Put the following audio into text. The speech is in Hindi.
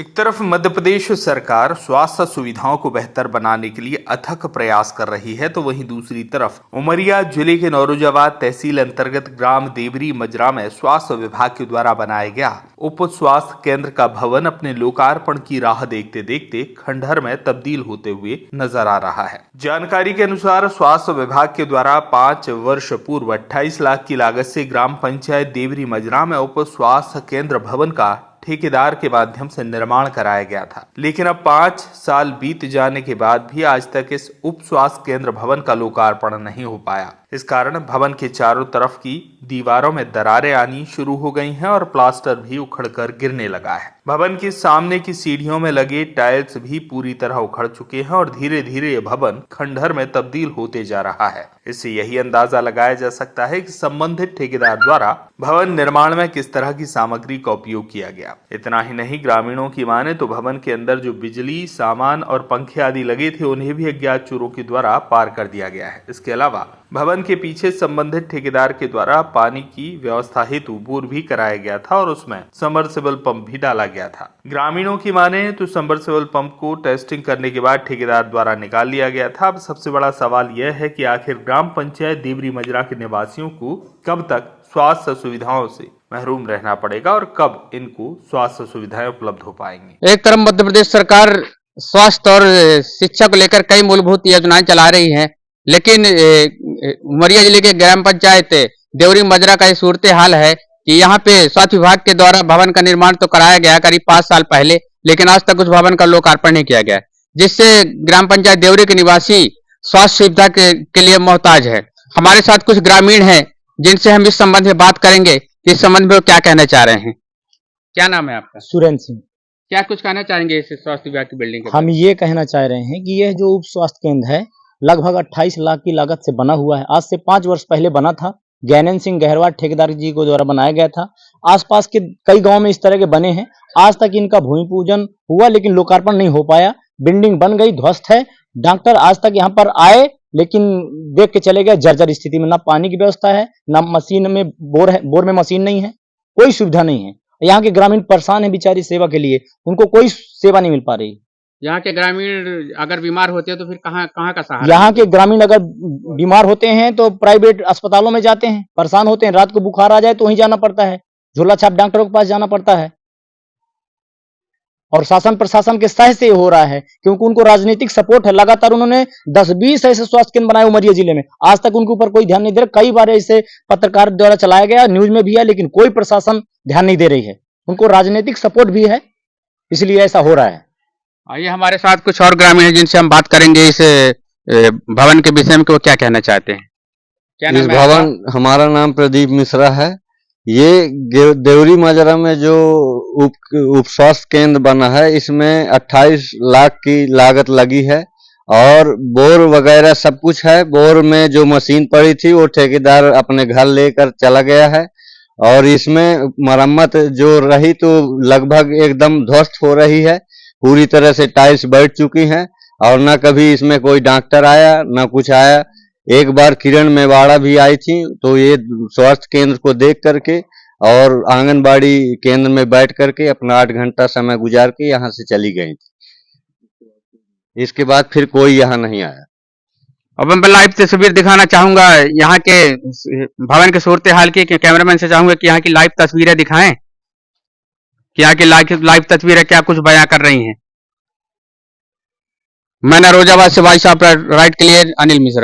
एक तरफ मध्य प्रदेश सरकार स्वास्थ्य सुविधाओं को बेहतर बनाने के लिए अथक प्रयास कर रही है, तो वहीं दूसरी तरफ उमरिया जिले के नौरोजाबाद तहसील अंतर्गत ग्राम देवरी मजरा में स्वास्थ्य विभाग के द्वारा बनाया गया उप स्वास्थ्य केंद्र का भवन अपने लोकार्पण की राह देखते देखते खंडहर में तब्दील होते हुए नजर आ रहा है। जानकारी के अनुसार स्वास्थ्य विभाग के द्वारा 5 वर्ष पूर्व 28 लाख की लागत से ग्राम पंचायत देवरी मजरा में उप स्वास्थ्य केंद्र भवन का ठेकेदार के माध्यम से निर्माण कराया गया था, लेकिन अब 5 साल बीत जाने के बाद भी आज तक इस उप स्वास्थ्य केंद्र भवन का लोकार्पण नहीं हो पाया। इस कारण भवन के चारों तरफ की दीवारों में दरारें आनी शुरू हो गई हैं और प्लास्टर भी उखड़कर गिरने लगा है। भवन के सामने की सीढ़ियों में लगे टाइल्स भी पूरी तरह उखड़ चुके हैं और धीरे धीरे ये भवन खंडहर में तब्दील होते जा रहा है। इससे यही अंदाजा लगाया जा सकता है कि संबंधित ठेकेदार द्वारा भवन निर्माण में किस तरह की सामग्री का उपयोग किया गया। इतना ही नहीं, ग्रामीणों की माने तो भवन के अंदर जो बिजली, सामान और पंखे आदि लगे थे उन्हें भी अज्ञात चोरों के द्वारा पार कर दिया गया है। इसके अलावा भवन के पीछे संबंधित ठेकेदार के द्वारा पानी की व्यवस्था हेतु बोर भी कराया गया था और उसमें सबमर्सिबल पंप भी डाला गया था। ग्रामीणों की माने तो सबमर्सिबल पंप को टेस्टिंग करने के बाद ठेकेदार द्वारा निकाल लिया गया था। अब सबसे बड़ा सवाल यह है कि आखिर ग्राम पंचायत देवरी मजरा के निवासियों को कब तक स्वास्थ्य सुविधाओं से महरूम रहना पड़ेगा और कब इनको स्वास्थ्य सुविधाएं उपलब्ध हो पाएंगी। एक तरफ मध्य प्रदेश सरकार स्वास्थ्य और शिक्षा को लेकर कई मूलभूत योजनाएं चला रही है, लेकिन उमरिया जिले के ग्राम पंचायत देवरी मजरा का ये सूरत हाल है कि यहाँ पे स्वास्थ्य विभाग के द्वारा भवन का निर्माण तो कराया गया करीब 5 साल पहले, लेकिन आज तक उस भवन का लोकार्पण नहीं किया गया, जिससे ग्राम पंचायत देवरी के निवासी स्वास्थ्य सुविधा के लिए मोहताज है। हमारे साथ कुछ ग्रामीण हैं जिनसे हम इस संबंध में बात करेंगे कि इस संबंध में वो क्या कहना चाह रहे हैं। क्या नाम है आपका? सुरेंद्र सिंह। क्या कुछ कहना चाहेंगे इस स्वास्थ्य विभाग की बिल्डिंग के? हम ये कहना चाह रहे हैं कि यह जो उप स्वास्थ्य केंद्र है लगभग 28 लाख की लागत से बना हुआ है। आज से 5 वर्ष पहले बना था। ज्ञानेंद्र सिंह गहरवाल ठेकेदार जी को द्वारा बनाया गया था। आसपास के कई गांव में इस तरह के बने हैं। आज तक इनका भूमि पूजन हुआ लेकिन लोकार्पण नहीं हो पाया। बिल्डिंग बन गई, ध्वस्त है। डॉक्टर आज तक यहाँ पर आए लेकिन देख के चले गए जर्जर स्थिति में। ना पानी की व्यवस्था है, ना मशीन में बोर है, बोर में मशीन नहीं है, कोई सुविधा नहीं है। यहाँ के ग्रामीण परेशान है बेचारी सेवा के लिए, उनको कोई सेवा नहीं मिल पा रही। यहाँ के ग्रामीण अगर बीमार होते हैं तो फिर कहाँ का सहारा? यहाँ के ग्रामीण अगर बीमार होते हैं तो प्राइवेट अस्पतालों में जाते हैं, परेशान होते हैं। रात को बुखार आ जाए तो वहीं जाना पड़ता है, झोला छाप डॉक्टरों के पास जाना पड़ता है। और शासन प्रशासन के सहायता से हो रहा है क्योंकि उनको राजनीतिक सपोर्ट है। लगातार उन्होंने 10-20 ऐसे स्वास्थ्य केंद्र बनाए उमरिया जिले में, आज तक उनके ऊपर कोई ध्यान नहीं दे रहा। कई बार ऐसे पत्रकार द्वारा चलाया गया, न्यूज में भी है, लेकिन कोई प्रशासन ध्यान नहीं दे रही है। उनको राजनीतिक सपोर्ट भी है, इसलिए ऐसा हो रहा है। आइए हमारे साथ कुछ और ग्रामीण हैं जिनसे हम बात करेंगे इस भवन के विषय में कि वो क्या कहना चाहते हैं। क्या नाम है भवन? हमारा नाम प्रदीप मिश्रा है। ये देवरी मजरा में जो उप स्वास्थ्य केंद्र बना है इसमें 28 लाख की लागत लगी है और बोर वगैरह सब कुछ है। बोर में जो मशीन पड़ी थी वो ठेकेदार अपने घर लेकर चला गया है और इसमें मरम्मत जो रही तो लगभग एकदम ध्वस्त हो रही है। पूरी तरह से टाइल्स बैठ चुकी हैं और न कभी इसमें कोई डॉक्टर आया न कुछ आया। एक बार किरण मेवाड़ा भी आई थी तो ये स्वास्थ्य केंद्र को देख करके और आंगनबाड़ी केंद्र में बैठ करके अपना 8 घंटा समय गुजार के यहाँ से चली गई थी। इसके बाद फिर कोई यहाँ नहीं आया। अब मैं लाइव तस्वीर दिखाना चाहूंगा यहाँ के भवन के सूरत हाल की। कैमरामैन से चाहूंगा कि यहाँ की लाइव तस्वीरें दिखाएं कि यहाँ की लाइव तस्वीरें क्या कुछ बयां कर रही हैं। मैं नौरोजाबाद से भाई साहब राइट के लिए अनिल मिश्रा।